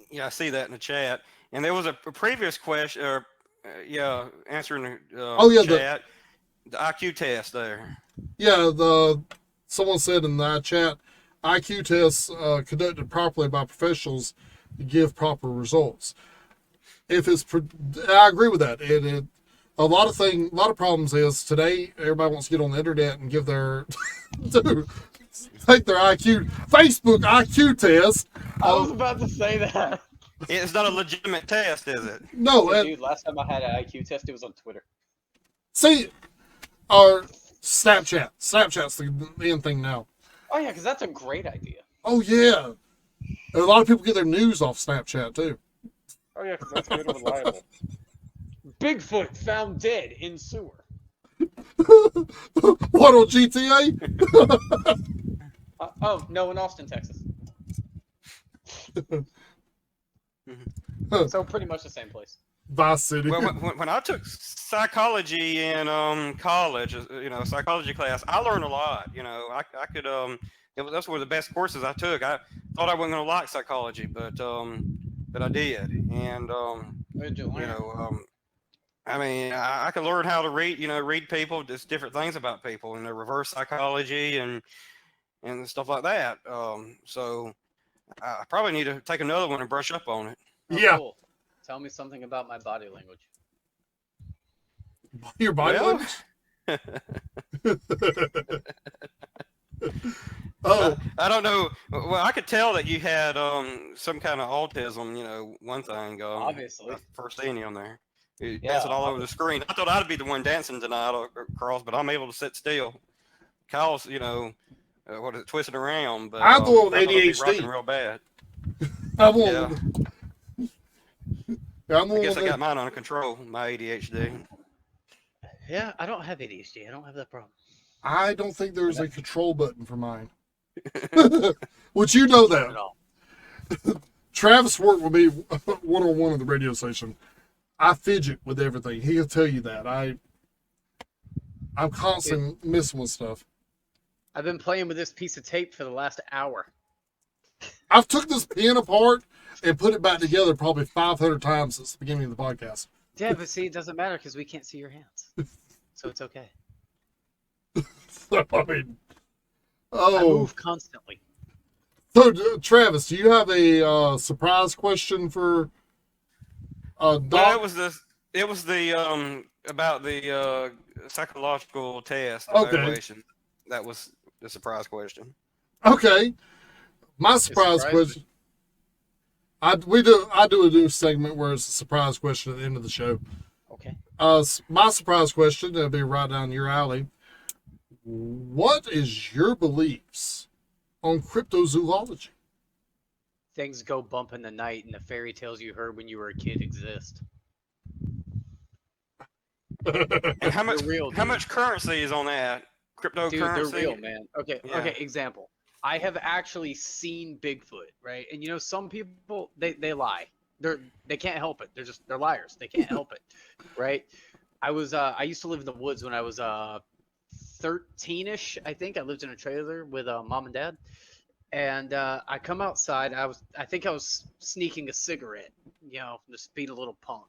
Yeah, I see that in the chat. And there was a previous question, or answering the Oh yeah, chat, the IQ test there. someone said in the chat, IQ tests conducted properly by professionals give proper results. If it's, I agree with that. A lot of problems is today everybody wants to get on the internet and give their take their IQ Facebook IQ test. I was about to say that. It's not a legitimate test, is it? No, Dude, last time I had an IQ test, it was on Twitter. see, our Snapchat. Snapchat's the end thing now. Oh yeah, because that's a great idea. Oh yeah, a lot of people get their news off Snapchat too. Oh yeah, because that's good and reliable. Bigfoot found dead in sewer. What, on GTA? Oh no, in Austin, Texas. So pretty much the same place. Vice City. Well, when I took psychology in college, psychology class, I learned a lot. I could that's one of the best courses I took. I thought I wasn't going to like psychology, but I did, and What did you learn? I mean, I could learn how to read people, just different things about people, and the reverse psychology and stuff like that. So I probably need to take another one and brush up on it. Oh, yeah. Cool. Tell me something about my body language. Your body language? Oh, I don't know. Well, I could tell that you had some kind of autism. One thing. Obviously. First seeing you on there. You're Yeah, dancing all over the screen. I thought I'd be the one dancing tonight, Carlos, but I'm able to sit still. Kyle's, twisting around. But I'm the one with I thought I'd be ADHD. rocking real bad. I'm the Yeah. one. Yeah, I'm the I guess one I got mine under control. My ADHD. Yeah, I don't have ADHD. I don't have that problem. I don't think there's a control button for mine. Which you know Not at that. all. Travis worked with me one-on-one at the radio station. I fidget with everything. He'll tell you that. I'm constantly messing with stuff. I've been playing with this piece of tape for the last hour. I've took this pen apart and put it back together probably 500 times since the beginning of the podcast. Yeah, but see, it doesn't matter because we can't see your hands. So it's okay. So, I mean, I move constantly. So, Travis, do you have a surprise question for Doc? Well, it was the about the psychological test evaluation. That was the surprise question. Okay, my surprise question. I do a new segment where it's a surprise question at the end of the show. Okay. My surprise question, that'll be right down your alley. What is your beliefs on cryptozoology? Things go bump in the night, and the fairy tales you heard when you were a kid exist. And how much real, how much currency is on that? Cryptocurrency? Dude, they're real, man. Okay, Yeah. okay, example. I have actually seen Bigfoot, right? And some people they lie. They can't help it. They're liars. They can't help it. Right? I used to live in the woods when I was 13ish, I think. I lived in a trailer with mom and dad. And I come outside. I think I was sneaking a cigarette, just being a little punk.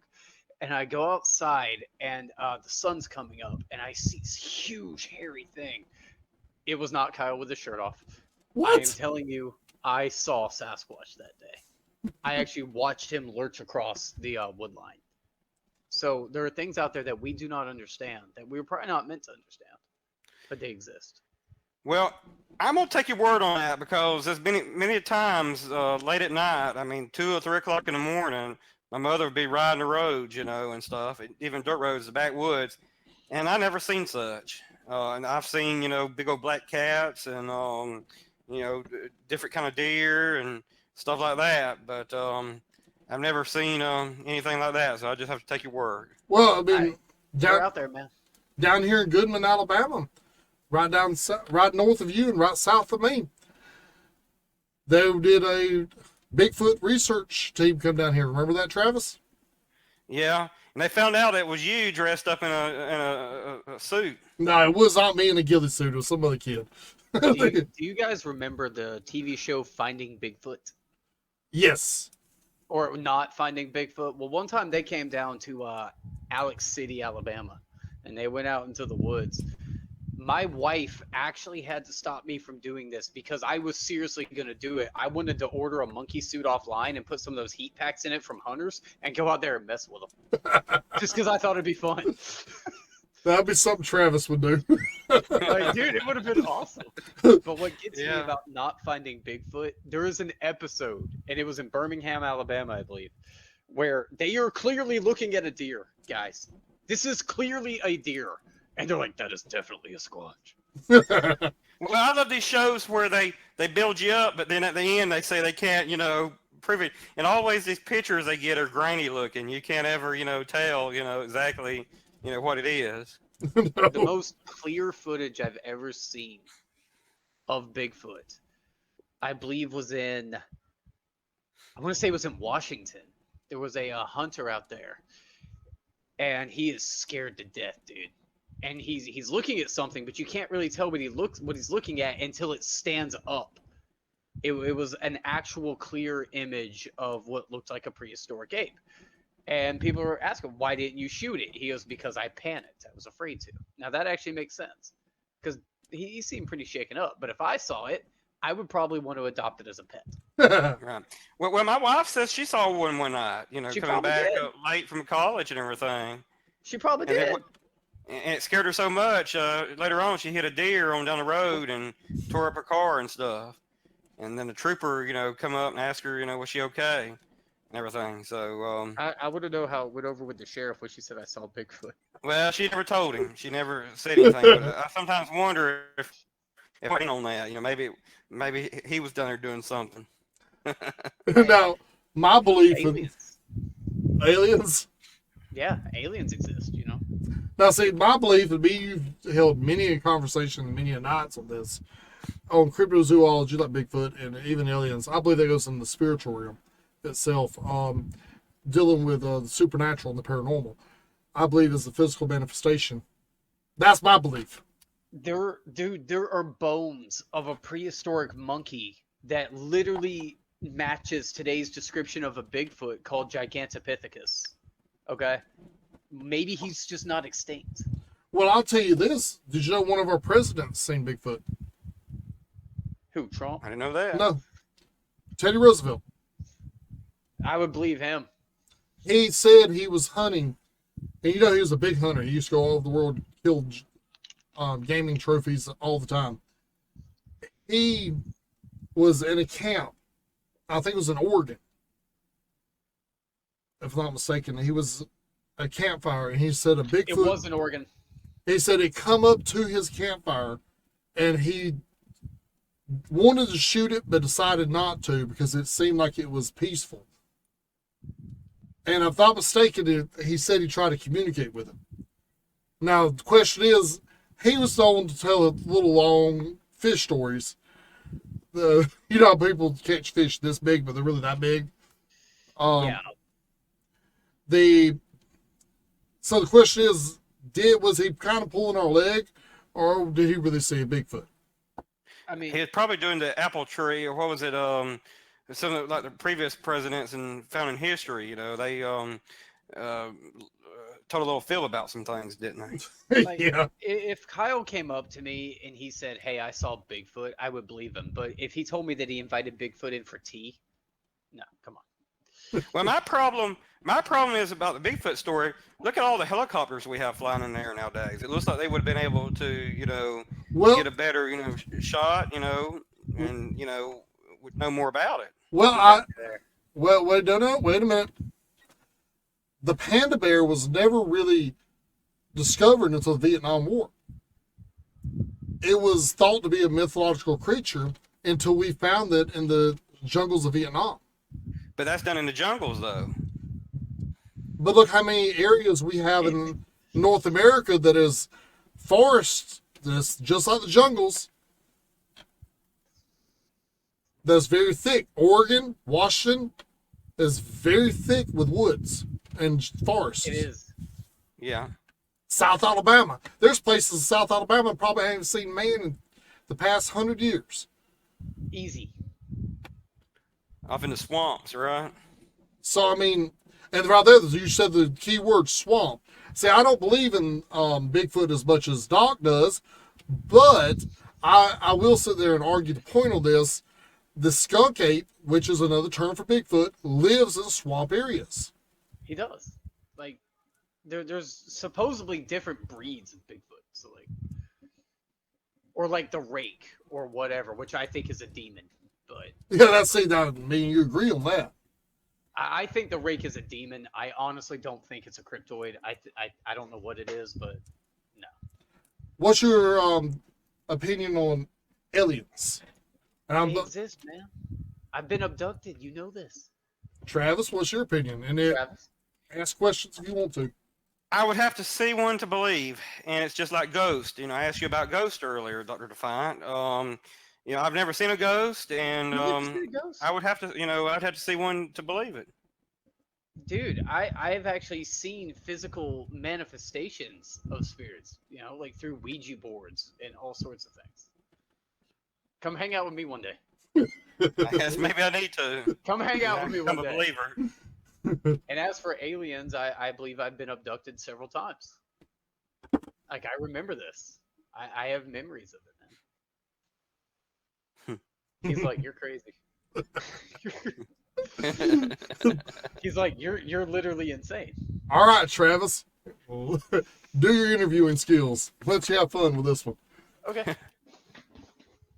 And I go outside, and the sun's coming up, and I see this huge hairy thing. It was not Kyle with his shirt off. What? I am telling you, I saw Sasquatch that day. I actually watched him lurch across the wood line. So there are things out there that we do not understand, that we're probably not meant to understand, but they exist. Well, I'm gonna take your word on that because there's been many times late at night. I mean, 2 or 3 o'clock in the morning, my mother would be riding the roads, and stuff, even dirt roads, the backwoods, and I never seen such. And I've seen, big old black cats and different kind of deer and stuff like that, but I've never seen anything like that. So I just have to take your word. Well, I mean, They're out there, man. Down here in Goodman, Alabama, right north of you and right south of me, they did a Bigfoot research team come down here. Remember that, Travis? Yeah, and they found out it was you dressed up in a suit. No, it was not me in a ghillie suit. It was some other kid. Do you guys remember the TV show Finding Bigfoot? Yes. or not finding Bigfoot. Well, one time they came down to Alex City, Alabama, and they went out into the woods. My wife actually had to stop me from doing this because I was seriously going to do it. I wanted to order a monkey suit offline and put some of those heat packs in it from hunters and go out there and mess with them. Just because I thought it'd be fun. That'd be something Travis would do. Like, dude, it would have been awesome. But what gets me Yeah. about not finding Bigfoot, there is an episode, and it was in Birmingham, Alabama, I believe, where they are clearly looking at a deer, guys. This is clearly a deer. And they're like, that is definitely a squatch. Well, I love these shows where they build you up, but then at the end they say they can't, prove it. And always these pictures they get are grainy looking. You can't ever, tell, exactly, what it is. The most clear footage I've ever seen of Bigfoot, I believe, was in, I want to say it was in Washington. There was a hunter out there, and he is scared to death, dude. And he's looking at something, but you can't really tell what he's looking at until it stands up. It was an actual clear image of what looked like a prehistoric ape. And people were asking, why didn't you shoot it? He goes, because I panicked. I was afraid to. Now that actually makes sense, because he seemed pretty shaken up. But if I saw it, I would probably want to adopt it as a pet. Right. Well, my wife says she saw one night, She coming probably back did. late from college and everything. She probably And did. And it scared her so much. Later on, she hit a deer on down the road and tore up her car and stuff. And then the trooper, come up and ask her, was she okay, and everything. So, I want to know how it went over with the sheriff when she said I saw Bigfoot. well, she never told him. She never said anything. But I sometimes wonder if on that, maybe he was down there doing something. Now, my belief Aliens. in aliens. Yeah, aliens exist, Now, see, my belief would be you've held many a conversation, many a nights on this, on cryptozoology, like Bigfoot and even aliens. I believe that goes in the spiritual realm itself, dealing with the supernatural and the paranormal. I believe is the physical manifestation. That's my belief. There are bones of a prehistoric monkey that literally matches today's description of a Bigfoot called Gigantopithecus. Okay? Maybe he's just not extinct. Well, I'll tell you this. Did you know one of our presidents seen Bigfoot? Who, Trump? I didn't know that. No. Teddy Roosevelt. I would believe him. He said he was hunting, and he was a big hunter. He used to go all over the world, kill gaming trophies all the time. He was in a camp. I think it was in Oregon, if I'm not mistaken. He was a campfire, and he said a Bigfoot. It was in Oregon. He said it come up to his campfire, and he wanted to shoot it, but decided not to because it seemed like it was peaceful. And if I'm not mistaken, he said he tried to communicate with him. Now, the question is, he was known to tell little long fish stories. How people catch fish this big, but they're really that big. Yeah. So the question is, was he kind of pulling our leg, or did he really see a Bigfoot? I mean, He was probably doing the apple tree, or what was it? Some of like the previous presidents and found in history. They told a little fib about some things, didn't they? like, Yeah. if Kyle came up to me and he said, "Hey, I saw Bigfoot," I would believe him. But if he told me that he invited Bigfoot in for tea, no, come on. Well, my problem is about the Bigfoot story. Look at all the helicopters we have flying in there nowadays. It looks like they would have been able to, Well, get a better, shot, and would know more about it. wait a minute. The Panda Bear was never really discovered until the Vietnam War. It was thought to be a mythological creature until we found it in the jungles of Vietnam. But that's done in the jungles, though. But look how many areas we have in North America that is forest, that's just like the jungles, that's very thick. Oregon, Washington is very thick with woods and forests. It is. Yeah. South Alabama. There's places in South Alabama probably haven't seen man in the past 100 years. Easy. Off in the swamps, right? So I mean, and right there, you said the key word swamp. See, I don't believe in Bigfoot as much as Doc does, but I will sit there and argue the point on this. The skunk ape, which is another term for Bigfoot, lives in swamp areas. He does. Like, there's supposedly different breeds of Bigfoot. So like, or like the rake or whatever, which I think is a demon. But Yeah, that's see that. I mean, you agree on that? I think the rake is a demon. I honestly don't think it's a cryptoid. I don't know what it is, but no. What's your opinion on aliens? And They exist, man. I've been abducted. You know this. Travis, what's your opinion? And Travis. ask questions if you want to. I would have to see one to believe, and it's just like Ghost. You know, I asked you about Ghost earlier, Dr. Defiant. You know, I've never seen a ghost, and You never seen a ghost? I would have to, you know, I'd have to see one to believe it. Dude, I've actually seen physical manifestations of spirits, you know, like through Ouija boards and all sorts of things. Come hang out with me one day. I guess maybe I need to. Come hang out with me I'm one a day. believer. And as for aliens, I believe I've been abducted several times. Like, I remember this. I have memories of it, man. He's like, you're crazy. He's like, you're literally insane. All right, Travis, do your interviewing skills. Let's have fun with this one. Okay.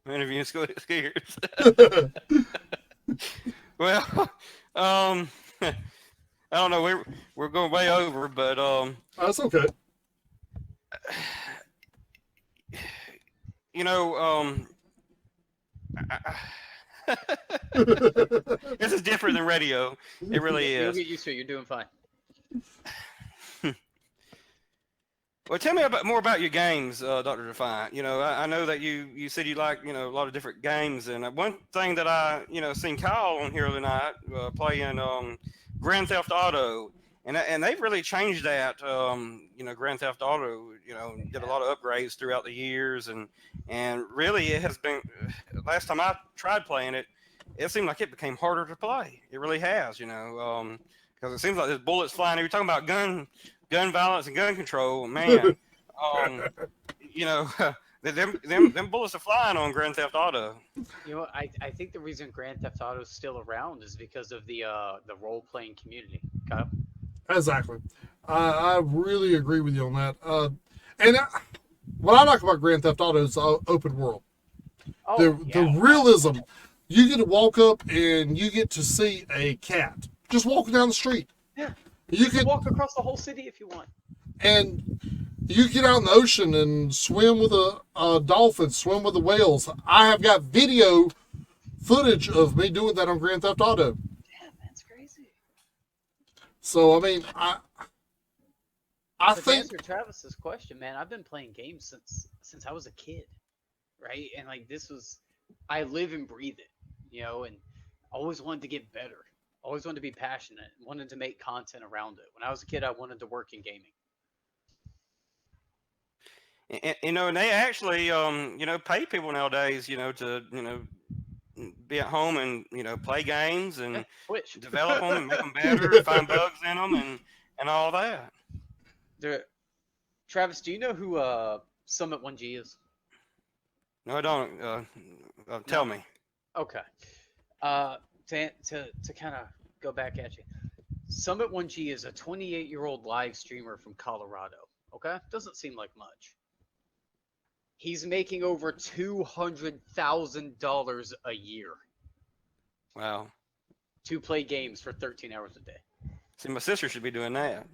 Interviewing skiers. Well, I don't know. We're going way over, but That's okay. you know, this is different than radio. It really You'll is. get used to it. You're doing fine. Well, tell me more about your games, Dr. Defiant. You know, I know that you said you like, you know, a lot of different games, and one thing that I, you know, seen Kyle on here the other night playing Grand Theft Auto, and they've really changed that. You know, Grand Theft Auto, you know, did a lot of upgrades throughout the years, and really it has been. Last time I tried playing it, it seemed like it became harder to play. It really has, you know, because it seems like there's bullets flying. You're talking about gun violence and gun control, man. You know, them bullets are flying on Grand Theft Auto. You know, I think the reason Grand Theft Auto is still around is because of the role playing community. Kyle? Exactly. I really agree with you on that. And what I like about Grand Theft Auto is open world. Oh, The realism. You get to walk up and you get to see a cat just walking down the street. Yeah. You You can can walk across the whole city if you want. and you get out in the ocean and swim with a dolphin, swim with the whales. I have got video footage of me doing that on Grand Theft Auto. Yeah, that's crazy. So I mean, I To think answer Travis's question, man, I've been playing games since I was a kid, right? And like I live and breathe it, you know, and always wanted to get better. Always wanted to be passionate, wanted to make content around it. When I was a kid, I wanted to work in gaming. And, you know, and they actually, you know, pay people nowadays, you know, to, you know, be at home and, you know, play games and Twitch. develop them and make them better, find bugs in them and all that. Travis, do you know who Summit 1G is? No, I don't. Tell me. Okay. To kind of go back at you, Summit 1G is a 28-year-old live streamer from Colorado. Okay, doesn't seem like much. He's making over $200,000 a year Wow. to play games for 13 hours a day. See, my sister should be doing that.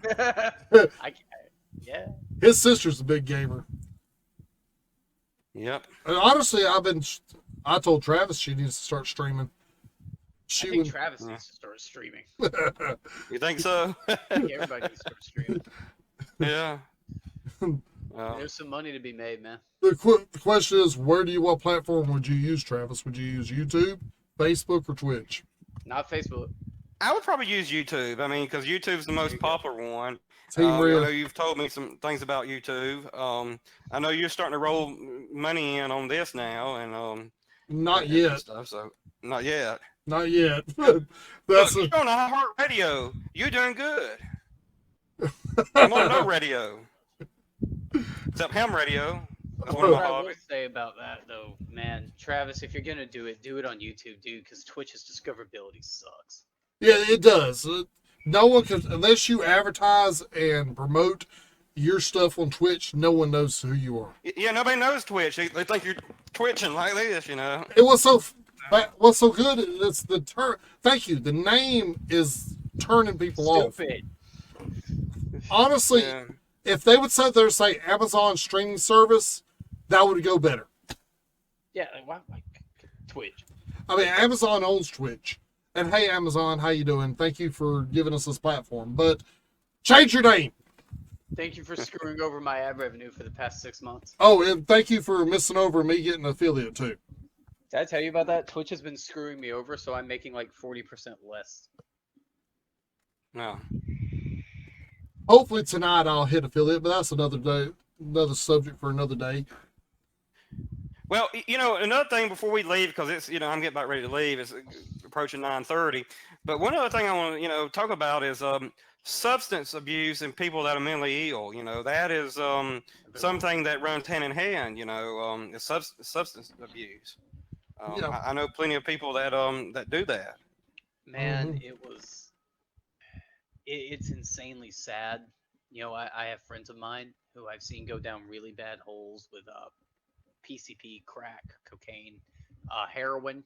Yeah. his sister's a big gamer. Yep. And honestly, I told Travis she needs to start streaming. I think Travis needs to start streaming. You think so? I think everybody needs to start streaming. Yeah. There's some money to be made, man. The question is, what platform would you use, Travis? Would you use YouTube, Facebook, or Twitch? Not Facebook. I would probably use YouTube. I mean, because YouTube's the most popular one. Team I Real. know you've told me some things about YouTube. I know you're starting to roll money in on this now, and Not yet. stuff. So not yet. Not yet. Look, That's you're on iHeartRadio. You're doing good. I'm on no radio. Except ham radio. That's one of my What I will hobbies. say about that, though, man, Travis, if you're gonna do it on YouTube, dude, because Twitch's discoverability sucks. yeah, it does. No one can unless you advertise and promote your stuff on Twitch. No one knows who you are. Yeah, nobody knows Twitch. They think you're twitching like this, you know. It was so. What's so good? It's the turn. Thank you. The name is turning people off. Stupid. Honestly, Yeah. if they would sit there and say Amazon streaming service, that would go better. Yeah, like, why Twitch? I mean, Amazon owns Twitch. And hey, Amazon, how you doing? Thank you for giving us this platform. But change your name. Thank you for screwing over my ad revenue for the past 6 months. Oh, and thank you for missing over me getting an affiliate too. Did I tell you about that? Twitch has been screwing me over, so I'm making like 40% less. No. Hopefully tonight I'll hit affiliate, but that's another day, another subject for another day. Well, you know, another thing before we leave, because it's, you know, I'm getting about ready to leave. It's approaching 9:30. But one other thing I want to, you know, talk about is substance abuse and people that are mentally ill. You know, that is something that runs hand in hand. You know, is substance abuse. Yeah. I know plenty of people that that do that. Man, it's insanely sad. You know, I have friends of mine who I've seen go down really bad holes with PCP, crack, cocaine, heroin.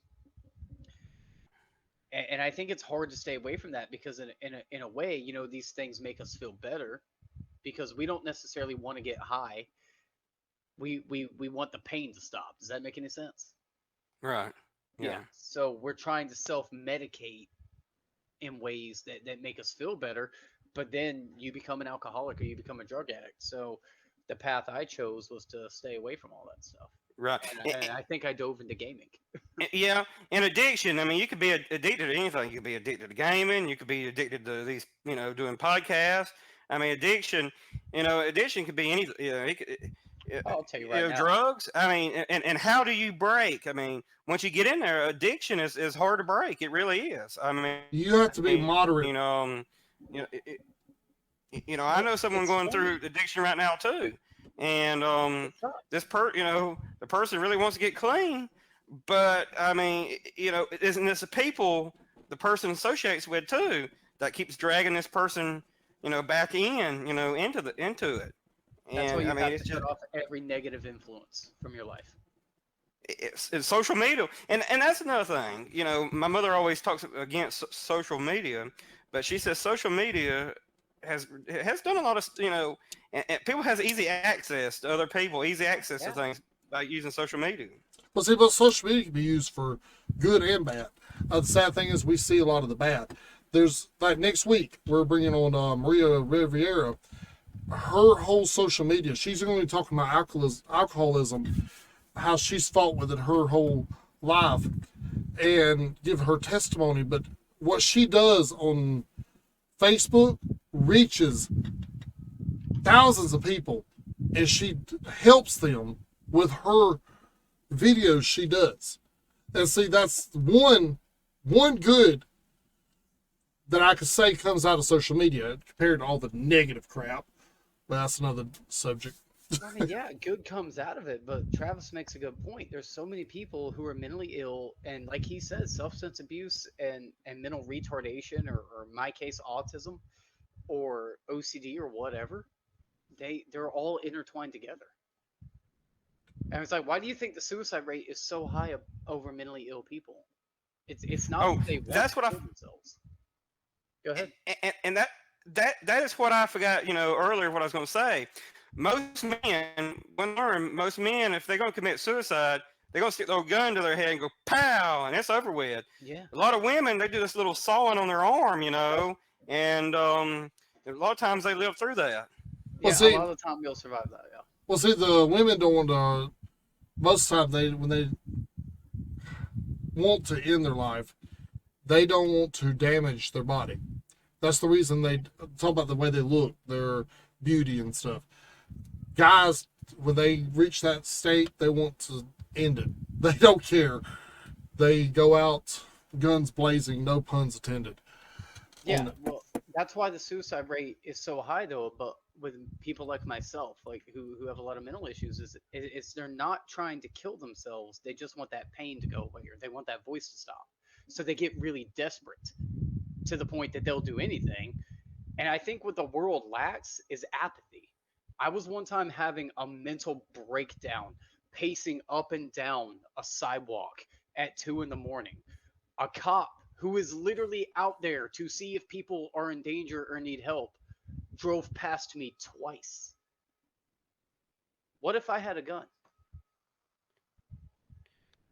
And I think it's hard to stay away from that because in a way, you know, these things make us feel better because we don't necessarily want to get high. We want the pain to stop. Does that make any sense? Right. Yeah. So we're trying to self-medicate in ways that make us feel better, but then you become an alcoholic or you become a drug addict. So the path I chose was to stay away from all that stuff. Right. And I think I dove into gaming. Yeah, and addiction. I mean, you could be addicted to anything. You could be addicted to gaming. You could be addicted to these, you know, doing podcasts. I mean, addiction. You know, addiction could be anything. You know, I'll tell you you right know, now. drugs. I mean, and how do you break? I mean, once you get in there, addiction is hard to break. It really is. I mean, You have to be moderate. you know, you know, I know someone It's going funny. through addiction right now too, and you know, the person really wants to get clean, but I mean, you know, isn't this the people the person associates with too that keeps dragging this person, you know, back in, you know, into it. That's And why you I mean, have it's to just cut off every negative influence from your life. it's social media, and that's another thing. You know, my mother always talks against social media, but she says social media has done a lot of, you know, and people has easy access to other people, easy access to things by using social media. Well, see, but social media can be used for good and bad. The sad thing is we see a lot of the bad. There's, like, next week, we're bringing on Maria Riviera. Her whole social media, she's going to be talking about alcoholism, how she's fought with it her whole life, and give her testimony. But what she does on Facebook reaches thousands of people, and she helps them with her videos she does. And see, that's one good that I could say comes out of social media compared to all the negative crap. But that's another subject. I mean, yeah, good comes out of it, but Travis makes a good point. There's so many people who are mentally ill, and like he says, substance abuse and mental retardation, or in my case, autism, or OCD, or whatever. They're all intertwined together. And it's like, why do you think the suicide rate is so high over mentally ill people? It's not Oh, that they want that's to what kill themselves. Go ahead. And that is what I forgot, you know, earlier what I was going to say. Most men, if they're going to commit suicide, they're going to stick their gun to their head and go pow, and it's over with. Yeah. A lot of women, they do this little sawing on their arm, you know, and a lot of times they live through that. Yeah, see- a lot of the time you'll survive that, yeah. Well, see, the women don't want to. Most of the time, when they want to end their life, they don't want to damage their body. That's the reason they talk about the way they look, their beauty and stuff. Guys, when they reach that state, they want to end it. They don't care. They go out guns blazing, no puns intended. Yeah, well, that's why the suicide rate is so high, though. But with people like myself, like who have a lot of mental issues, is they're not trying to kill themselves. They just want that pain to go away, or they want that voice to stop. So they get really desperate to the point that they'll do anything. And I think what the world lacks is apathy. I was one time having a mental breakdown, pacing up and down a sidewalk at 2 in the morning. A cop who is literally out there to see if people are in danger or need help drove past me twice. What if I had a gun?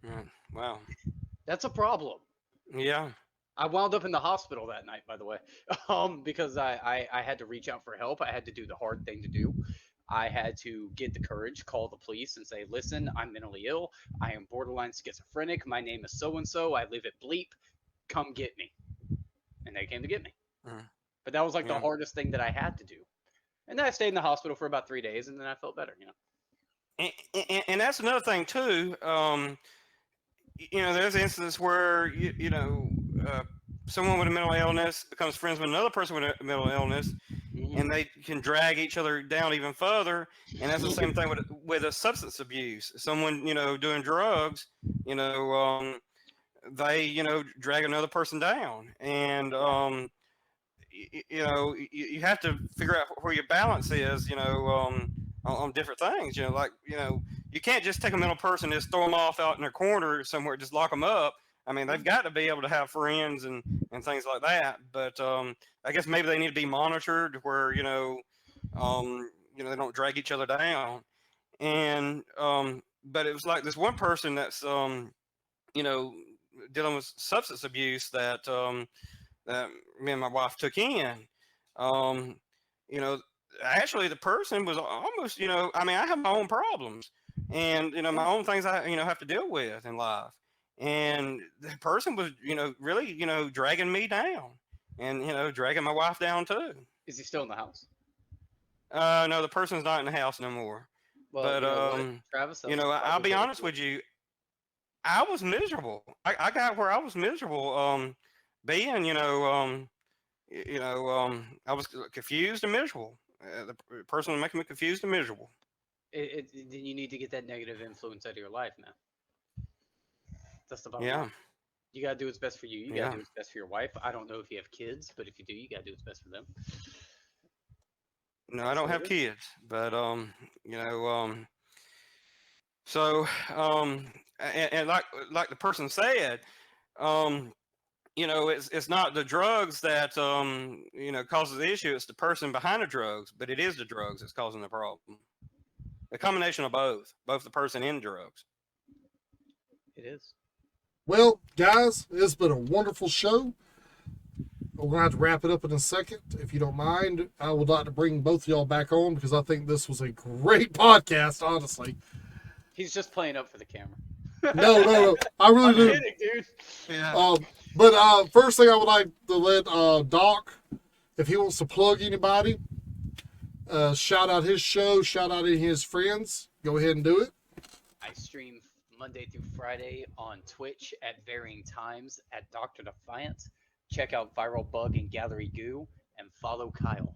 Yeah. Wow. That's a problem. Yeah. I wound up in the hospital that night, by the way, because I had to reach out for help. I had to do the hard thing to do. I had to get the courage, call the police, and say, listen, I'm mentally ill. I am borderline schizophrenic. My name is so and so. I live at Bleep. Come get me. And they came to get me. But that was like the hardest thing that I had to do. And then I stayed in the hospital for about 3 days, and then I felt better, And that's another thing too. There's instances where someone with a mental illness becomes friends with another person with a mental illness, and they can drag each other down even further. And that's the same thing with a substance abuse. Someone doing drugs, they drag another person down, and you have to figure out where your balance is, on different things, you can't just take a mental person and just throw them off out in a corner somewhere, just lock them up. I mean, they've got to be able to have friends and things like that. But I guess maybe they need to be monitored where, they don't drag each other down. And, but it was like this one person that's, dealing with substance abuse that, that me and my wife took in. Um, Actually, the person was almost, I mean, I have my own problems and, my own things I, have to deal with in life. And the person was, really, dragging me down and, dragging my wife down too. Is he still in the house? No, the person's not in the house no more. Well, But, Travis, I'll be honest with you. I was miserable. I got where I was miserable. Being, I was confused and miserable. The person was making me confused and miserable. Then you need to get that negative influence out of your life, man. That's the bottom Yeah. line. You gotta do what's best for you. You Yeah. gotta do what's best for your wife. I don't know if you have kids, but if you do, you gotta do what's best for them. No, I don't have kids, but so and like the person said, it's not the drugs that causes the issue. It's the person behind the drugs, but it is the drugs that's causing the problem. A combination of both the person and drugs. It is. Well, guys, it's been a wonderful show. We're going to have to wrap it up in a second. If you don't mind, I would like to bring both of y'all back on because I think this was a great podcast, honestly. He's just playing up for the camera. No. I really I'm do. kidding, dude. Yeah. But first thing I would like to let Doc, if he wants to plug anybody, shout out his show, shout out any of his friends. Go ahead and do it. I stream Monday through Friday on Twitch at varying times at Dr. Defiant. Check out Viral Bug and Gallery Goo and follow Kyle.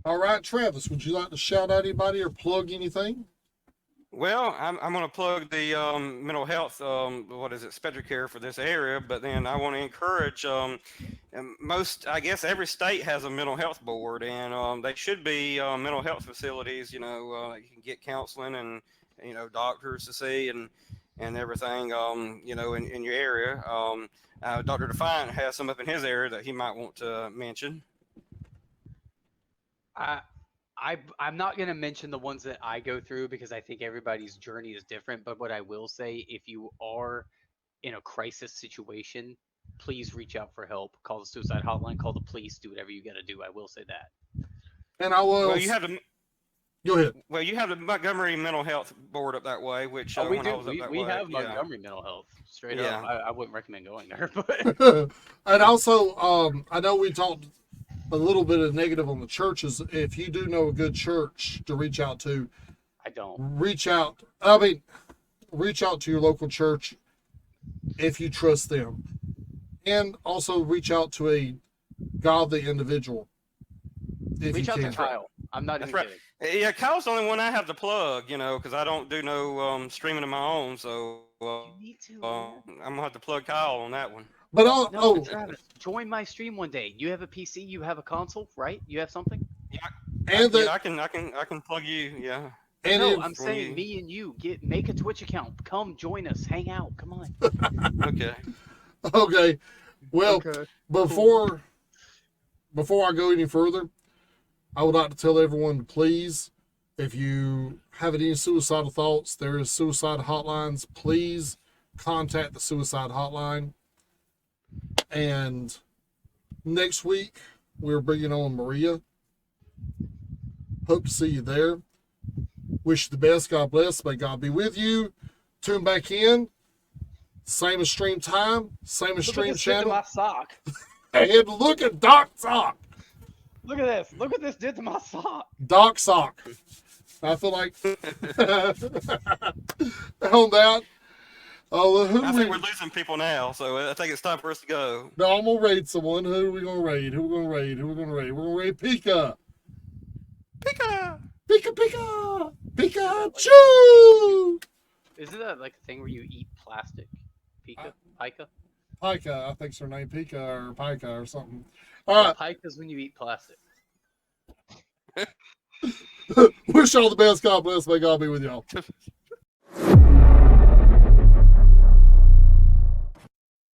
All right, Travis, would you like to shout out anybody or plug anything? Well, I'm going to plug the mental health, spectrum care for this area, but then I want to encourage I guess every state has a mental health board, and they should be mental health facilities, you can get counseling and, doctors to see and everything, in your area. Dr. Defiant has some up in his area that he might want to mention. I'm not going to mention the ones that I go through because I think everybody's journey is different. But what I will say, if you are in a crisis situation, please reach out for help. Call the suicide hotline, call the police, do whatever you got to do. I will say that. And I will. Well, you have to. Go ahead. Well, you have the Montgomery Mental Health Board up that way, which we when do. I was up that We way, have Montgomery Mental Health. Straight Yeah. up, I wouldn't recommend going there. But And also, I know we talked a little bit of negative on the churches. If you do know a good church to reach out to, I don't. reach out. I mean, reach out to your local church. if you trust them. And also reach out to a godly individual if Reach you out to can. Kyle. I'm not That's even right. kidding. Yeah, Kyle's the only one I have to plug, because I don't do no streaming of my own. So You need to, man. I'm gonna have to plug Kyle on that one. But No, Travis, join my stream one day. You have a PC, you have a console, right? You have something? and Yeah, that I can plug you. Yeah. and No, if I'm saying you- me and you make a Twitch account. Come join us, hang out. Come on. Okay. okay, well, Okay. before I go any further, I would like to tell everyone, please, if you have any suicidal thoughts, there is suicide hotlines. Please contact the suicide hotline. And next week, we're bringing on Maria. Hope to see you there. Wish you the best. God bless. May God be with you. Tune back in. Same as stream time. Same as Look what stream this did to channel. my sock. And look at Doc Sock. Look at this. Look what this did to my sock. Doc Sock. I feel like on that. I think we're losing people now, so I think it's time for us to go. No, I'm gonna raid someone. Who are we gonna raid? Who we gonna raid? Who we gonna raid? We're gonna raid Pika. Pika! Pika Pika! Pikachu! Isn't that like a thing where you eat plastic? Pika? Pika? Pika, I think's her name. Pika or Pika or something. All right. Pika's when you eat plastic. Wish y'all the best. God bless. May God be with y'all.